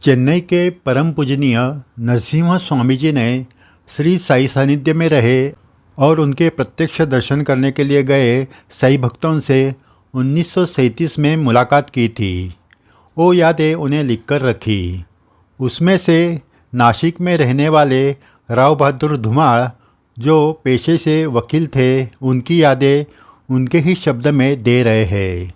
चेन्नई के परम पूजनीय नरसिम्हा स्वामी जी ने श्री साई सानिध्य में रहे और उनके प्रत्यक्ष दर्शन करने के लिए गए साई भक्तों से 1937 में मुलाकात की थी। वो यादें उन्हें लिखकर रखी। उसमें से नासिक में रहने वाले राव बहादुर धुमाड़, जो पेशे से वकील थे, उनकी यादें उनके ही शब्द में दे रहे हैं।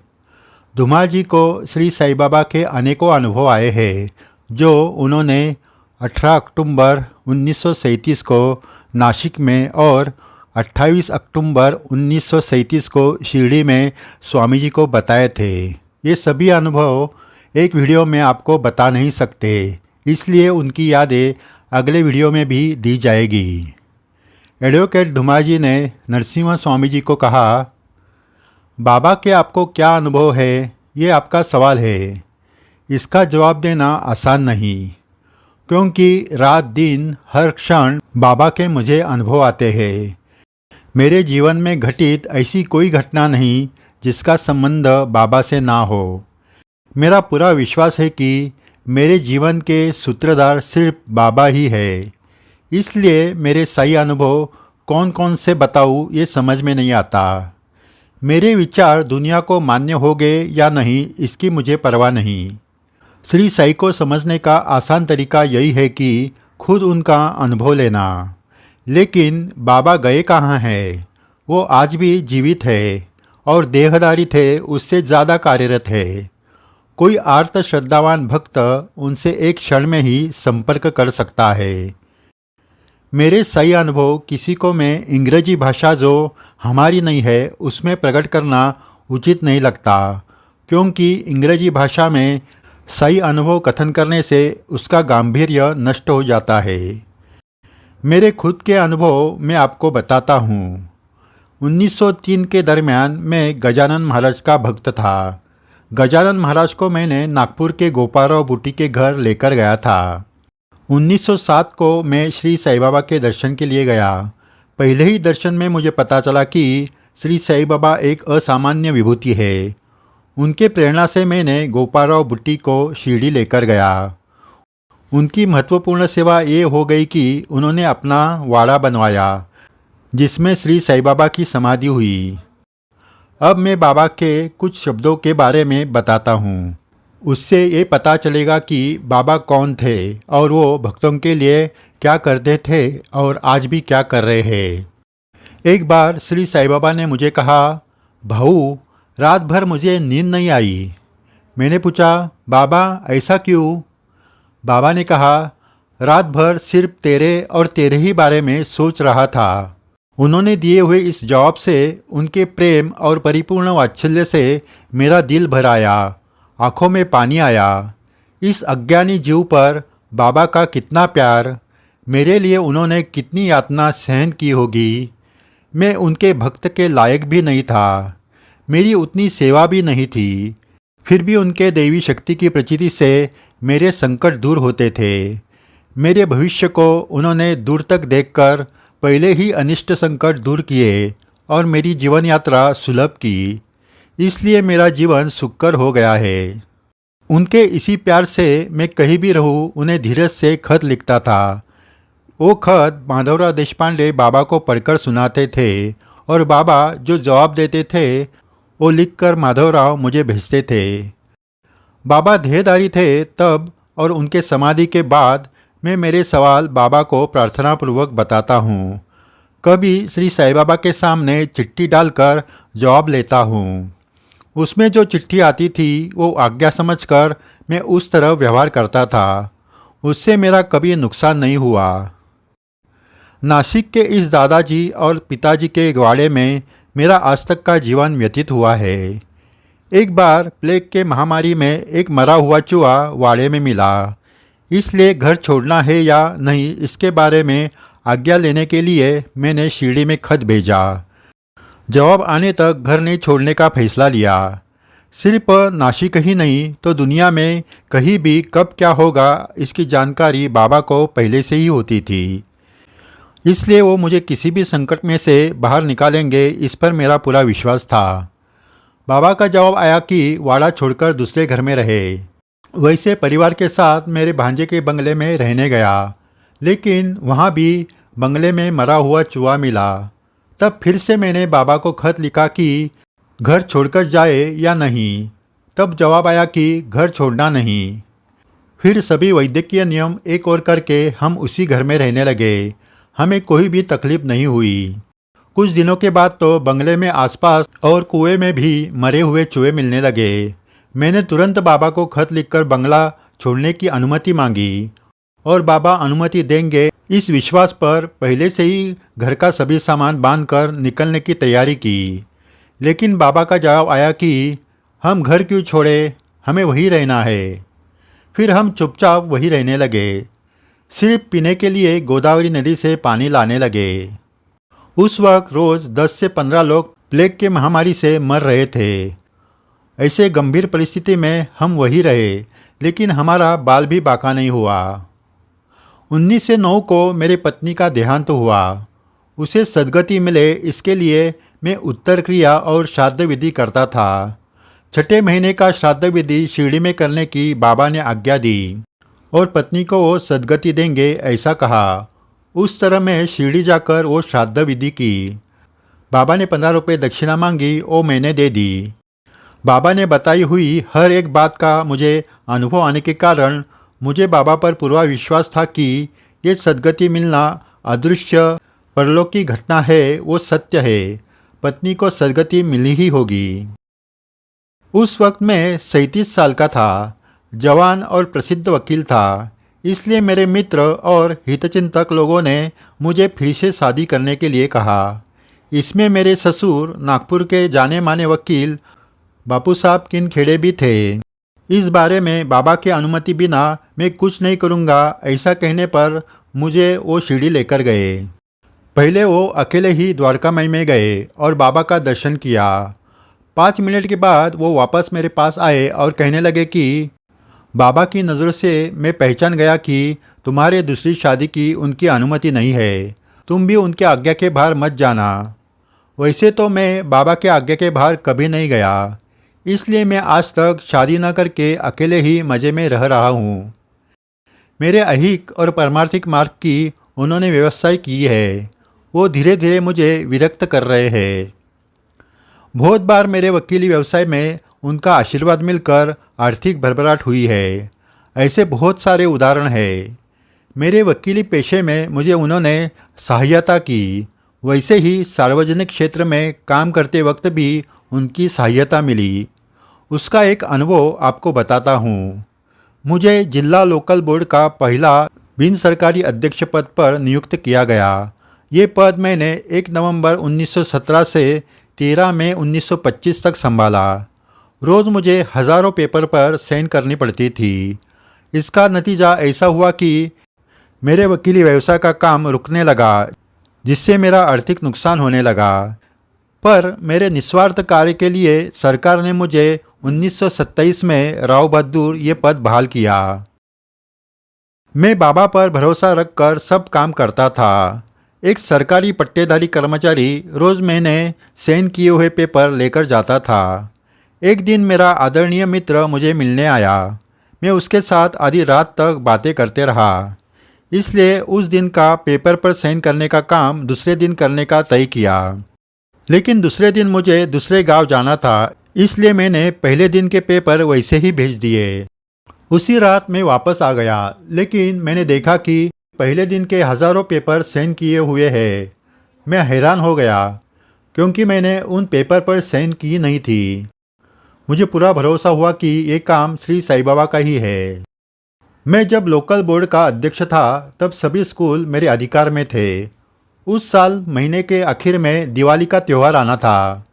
धुमाड़ जी को श्री साई बाबा के अनेकों अनुभव आए हैं, जो उन्होंने 18 अक्टूबर 1937 को नासिक में और 28 अक्टूबर 1937 को शिरडी में स्वामी जी को बताए थे। ये सभी अनुभव एक वीडियो में आपको बता नहीं सकते, इसलिए उनकी यादें अगले वीडियो में भी दी जाएगी। एडवोकेट धुमाड़ जी ने नरसिम्हा स्वामी जी को कहा, बाबा के आपको क्या अनुभव है, ये आपका सवाल है। इसका जवाब देना आसान नहीं, क्योंकि रात दिन हर क्षण बाबा के मुझे अनुभव आते हैं। मेरे जीवन में घटित ऐसी कोई घटना नहीं जिसका संबंध बाबा से ना हो। मेरा पूरा विश्वास है कि मेरे जीवन के सूत्रधार सिर्फ बाबा ही है। इसलिए मेरे सही अनुभव कौन कौन से बताऊँ ये समझ में नहीं आता। मेरे विचार दुनिया को मान्य हो गए या नहीं, इसकी मुझे परवाह नहीं। श्री साई को समझने का आसान तरीका यही है कि खुद उनका अनुभव लेना। लेकिन बाबा गए कहाँ हैं? वो आज भी जीवित है और देहधारी थे उससे ज़्यादा कार्यरत है। कोई आर्त श्रद्धावान भक्त उनसे एक क्षण में ही संपर्क कर सकता है। मेरे सही अनुभव किसी को मैं अंग्रेजी भाषा जो हमारी नहीं है उसमें प्रकट करना उचित नहीं लगता, क्योंकि अंग्रेजी भाषा में सही अनुभव कथन करने से उसका गांधीर्य नष्ट हो जाता है। मेरे खुद के अनुभव मैं आपको बताता हूँ। 1903 के दरमियान मैं गजानन महाराज का भक्त था। गजानन महाराज को मैंने नागपुर के गोपालराव बुटी के घर लेकर गया था। 1907 को मैं श्री साई बाबा के दर्शन के लिए गया। पहले ही दर्शन में मुझे पता चला कि श्री साई बाबा एक असामान्य विभूति है। उनके प्रेरणा से मैंने गोपालराव बुट्टी को शिरडी लेकर गया। उनकी महत्वपूर्ण सेवा ये हो गई कि उन्होंने अपना वाड़ा बनवाया, जिसमें श्री साई बाबा की समाधि हुई। अब मैं बाबा के कुछ शब्दों के बारे में बताता हूँ। उससे ये पता चलेगा कि बाबा कौन थे और वो भक्तों के लिए क्या करते थे और आज भी क्या कर रहे हैं। एक बार श्री साई बाबा ने मुझे कहा, भाऊ, रात भर मुझे नींद नहीं आई। मैंने पूछा, बाबा ऐसा क्यों? बाबा ने कहा, रात भर सिर्फ तेरे और तेरे ही बारे में सोच रहा था। उन्होंने दिए हुए इस जवाब से, उनके प्रेम और परिपूर्ण वात्सल्य से मेरा दिल भर आया, आँखों में पानी आया। इस अज्ञानी जीव पर बाबा का कितना प्यार, मेरे लिए उन्होंने कितनी यातना सहन की होगी। मैं उनके भक्त के लायक भी नहीं था, मेरी उतनी सेवा भी नहीं थी, फिर भी उनके दैवी शक्ति की प्रचिति से मेरे संकट दूर होते थे। मेरे भविष्य को उन्होंने दूर तक देखकर पहले ही अनिष्ट संकट दूर किए और मेरी जीवन यात्रा सुलभ की। इसलिए मेरा जीवन सुखकर हो गया है। उनके इसी प्यार से मैं कहीं भी रहूं उन्हें धीरज से खत लिखता था। वो खत माधवराव देशपांडे बाबा को पढ़कर सुनाते थे और बाबा जो जवाब देते थे वो लिखकर माधवराव मुझे भेजते थे। बाबा देहधारी थे तब, और उनके समाधि के बाद मैं मेरे सवाल बाबा को प्रार्थनापूर्वक बताता हूँ। कभी श्री साई बाबा के सामने चिट्ठी डालकर जवाब लेता हूँ। उसमें जो चिट्ठी आती थी वो आज्ञा समझकर मैं उस तरह व्यवहार करता था। उससे मेरा कभी नुकसान नहीं हुआ। नासिक के इस दादाजी और पिताजी के ग्वाड़े में मेरा आज तक का जीवन व्यतीत हुआ है। एक बार प्लेग के महामारी में एक मरा हुआ चूहा वाड़े में मिला। इसलिए घर छोड़ना है या नहीं, इसके बारे में आज्ञा लेने के लिए मैंने शिरडी में खत भेजा। जवाब आने तक घर नहीं छोड़ने का फैसला लिया। सिर्फ नासिक ही नहीं तो दुनिया में कहीं भी कब क्या होगा इसकी जानकारी बाबा को पहले से ही होती थी। इसलिए वो मुझे किसी भी संकट में से बाहर निकालेंगे, इस पर मेरा पूरा विश्वास था। बाबा का जवाब आया कि वाड़ा छोड़कर दूसरे घर में रहे। वैसे परिवार के साथ मेरे भांजे के बंगले में रहने गया, लेकिन वहाँ भी बंगले में मरा हुआ चूहा मिला। तब फिर से मैंने बाबा को खत लिखा कि घर छोड़कर जाए या नहीं। तब जवाब आया कि घर छोड़ना नहीं। फिर सभी वैद्यकीय नियम एक और करके हम उसी घर में रहने लगे। हमें कोई भी तकलीफ नहीं हुई। कुछ दिनों के बाद तो बंगले में आसपास और कुएं में भी मरे हुए चूहे मिलने लगे। मैंने तुरंत बाबा को खत लिखकर बंगला छोड़ने की अनुमति मांगी और बाबा अनुमति देंगे इस विश्वास पर पहले से ही घर का सभी सामान बांधकर निकलने की तैयारी की। लेकिन बाबा का जवाब आया कि हम घर क्यों छोड़े, हमें वहीं रहना है। फिर हम चुपचाप वहीं रहने लगे, सिर्फ पीने के लिए गोदावरी नदी से पानी लाने लगे। उस वक्त रोज़ 10 से 15 लोग प्लेग के महामारी से मर रहे थे। ऐसे गंभीर परिस्थिति में हम वहीं रहे, लेकिन हमारा बाल भी बाका नहीं हुआ। 19 से 9 को मेरी पत्नी का देहांत हुआ। उसे सद्गति मिले इसके लिए मैं उत्तर क्रिया और श्राद्ध विधि करता था। छठे महीने का श्राद्ध विधि शिरडी में करने की बाबा ने आज्ञा दी और पत्नी को वो सद्गति देंगे ऐसा कहा। उस तरह मैं शिरडी जाकर वो श्राद्ध विधि की। बाबा ने 15 रुपये दक्षिणा मांगी, वो मैंने दे दी। बाबा ने बताई हुई हर एक बात का मुझे अनुभव आने के कारण मुझे बाबा पर पूरा विश्वास था कि ये सद्गति मिलना अदृश्य परलोक की घटना है, वो सत्य है। पत्नी को सद्गति मिली ही होगी। उस वक्त मैं 37 साल का था, जवान और प्रसिद्ध वकील था। इसलिए मेरे मित्र और हितचिंतक लोगों ने मुझे फिर से शादी करने के लिए कहा। इसमें मेरे ससुर नागपुर के जाने माने वकील बापू साहब किनखेड़े भी थे। इस बारे में बाबा की अनुमति बिना मैं कुछ नहीं करूँगा ऐसा कहने पर मुझे वो शिरडी लेकर गए। पहले वो अकेले ही द्वारकामाई में गए और बाबा का दर्शन किया। 5 मिनट के बाद वो वापस मेरे पास आए और कहने लगे कि बाबा की नज़रों से मैं पहचान गया कि तुम्हारे दूसरी शादी की उनकी अनुमति नहीं है। तुम भी उनके आज्ञा के बाहर मत जाना। वैसे तो मैं बाबा के आज्ञा के बाहर कभी नहीं गया, इसलिए मैं आज तक शादी न करके अकेले ही मज़े में रह रहा हूँ। मेरे ऐहिक और पारमार्थिक मार्ग की उन्होंने व्यवस्था की है। वो धीरे धीरे मुझे विरक्त कर रहे हैं। बहुत बार मेरे वकीली व्यवसाय में उनका आशीर्वाद मिलकर आर्थिक भरभराट हुई है। ऐसे बहुत सारे उदाहरण हैं। मेरे वकीली पेशे में मुझे उन्होंने सहायता की, वैसे ही सार्वजनिक क्षेत्र में काम करते वक्त भी उनकी सहायता मिली। उसका एक अनुभव आपको बताता हूँ। मुझे जिला लोकल बोर्ड का पहला बिन सरकारी अध्यक्ष पद पर नियुक्त किया गया। ये पद मैंने 1 नवंबर 1917 से 13 मई 1925 तक संभाला। रोज़ मुझे हज़ारों पेपर पर साइन करनी पड़ती थी। इसका नतीजा ऐसा हुआ कि मेरे वकीली व्यवसाय का काम रुकने लगा, जिससे मेरा आर्थिक नुकसान होने लगा। पर मेरे निस्वार्थ कार्य के लिए सरकार ने मुझे 1927 में राव बहादुर ये पद बहाल किया। मैं बाबा पर भरोसा रखकर सब काम करता था। एक सरकारी पट्टेदारी कर्मचारी रोज़ मैंने साइन किए हुए पेपर लेकर जाता था। एक दिन मेरा आदरणीय मित्र मुझे मिलने आया। मैं उसके साथ आधी रात तक बातें करते रहा। इसलिए उस दिन का पेपर पर साइन करने का काम दूसरे दिन करने का तय किया। लेकिन दूसरे दिन मुझे दूसरे गांव जाना था, इसलिए मैंने पहले दिन के पेपर वैसे ही भेज दिए। उसी रात मैं वापस आ गया, लेकिन मैंने देखा कि पहले दिन के हज़ारों पेपर साइन किए हुए हैं। मैं हैरान हो गया, क्योंकि मैंने उन पेपर पर साइन की नहीं थी। मुझे पूरा भरोसा हुआ कि ये काम श्री साईं बाबा का ही है। मैं जब लोकल बोर्ड का अध्यक्ष था, तब सभी स्कूल मेरे अधिकार में थे। उस साल महीने के आखिर में दिवाली का त्यौहार आना था।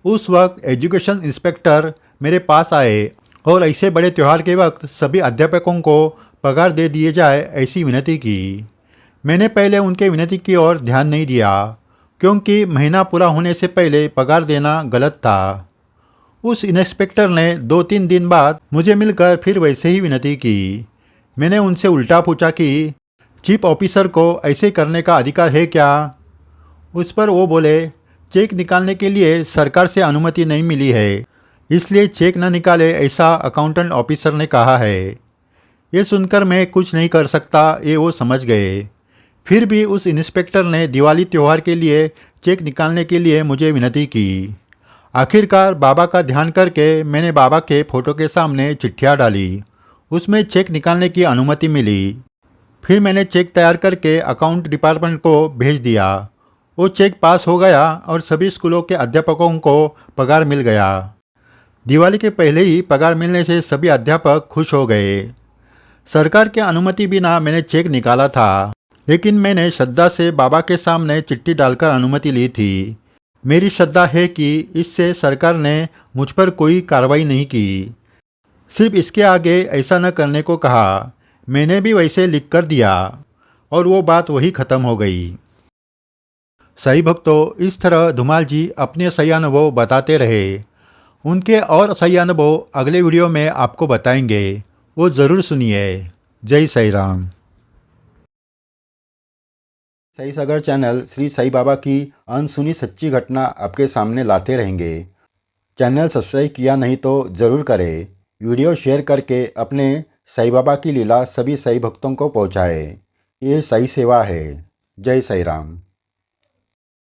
उस वक्त एजुकेशन इंस्पेक्टर मेरे पास आए और ऐसे बड़े त्यौहार के वक्त सभी अध्यापकों को पगार दे दिए जाए ऐसी विनती की। मैंने पहले उनके विनती की ओर ध्यान नहीं दिया, क्योंकि महीना पूरा होने से पहले पगार देना गलत था। उस इंस्पेक्टर ने 2-3 दिन बाद मुझे मिलकर फिर वैसे ही विनती की। मैंने उनसे उल्टा पूछा कि चीफ ऑफिसर को ऐसे करने का अधिकार है क्या? उस पर वो बोले, चेक निकालने के लिए सरकार से अनुमति नहीं मिली है, इसलिए चेक न निकाले, ऐसा अकाउंटेंट ऑफिसर ने कहा है। ये सुनकर मैं कुछ नहीं कर सकता, ये वो समझ गए। फिर भी उस इंस्पेक्टर ने दिवाली त्यौहार के लिए चेक निकालने के लिए मुझे विनती की। आखिरकार बाबा का ध्यान करके मैंने बाबा के फोटो के सामने चिट्ठियाँ डाली। उसमें चेक निकालने की अनुमति मिली। फिर मैंने चेक तैयार करके अकाउंट डिपार्टमेंट को भेज दिया। वो चेक पास हो गया और सभी स्कूलों के अध्यापकों को पगार मिल गया। दिवाली के पहले ही पगार मिलने से सभी अध्यापक खुश हो गए। सरकार की अनुमति बिना मैंने चेक निकाला था, लेकिन मैंने श्रद्धा से बाबा के सामने चिट्ठी डालकर अनुमति ली थी। मेरी श्रद्धा है कि इससे सरकार ने मुझ पर कोई कार्रवाई नहीं की, सिर्फ इसके आगे ऐसा न करने को कहा। मैंने भी वैसे लिख कर दिया और वो बात वही ख़त्म हो गई। सही भक्तों, इस तरह धुमाल जी अपने सही अनुभव बताते रहे। उनके और सही अनुभव अगले वीडियो में आपको बताएंगे, वो ज़रूर सुनिए। जय साई राम। साई सागर चैनल श्री साई बाबा की अनसुनी सच्ची घटना आपके सामने लाते रहेंगे। चैनल सब्सक्राइब किया नहीं तो ज़रूर करें। वीडियो शेयर करके अपने साई बाबा की लीला सभी साई भक्तों को पहुँचाए। ये साई सेवा है। जय साई राम।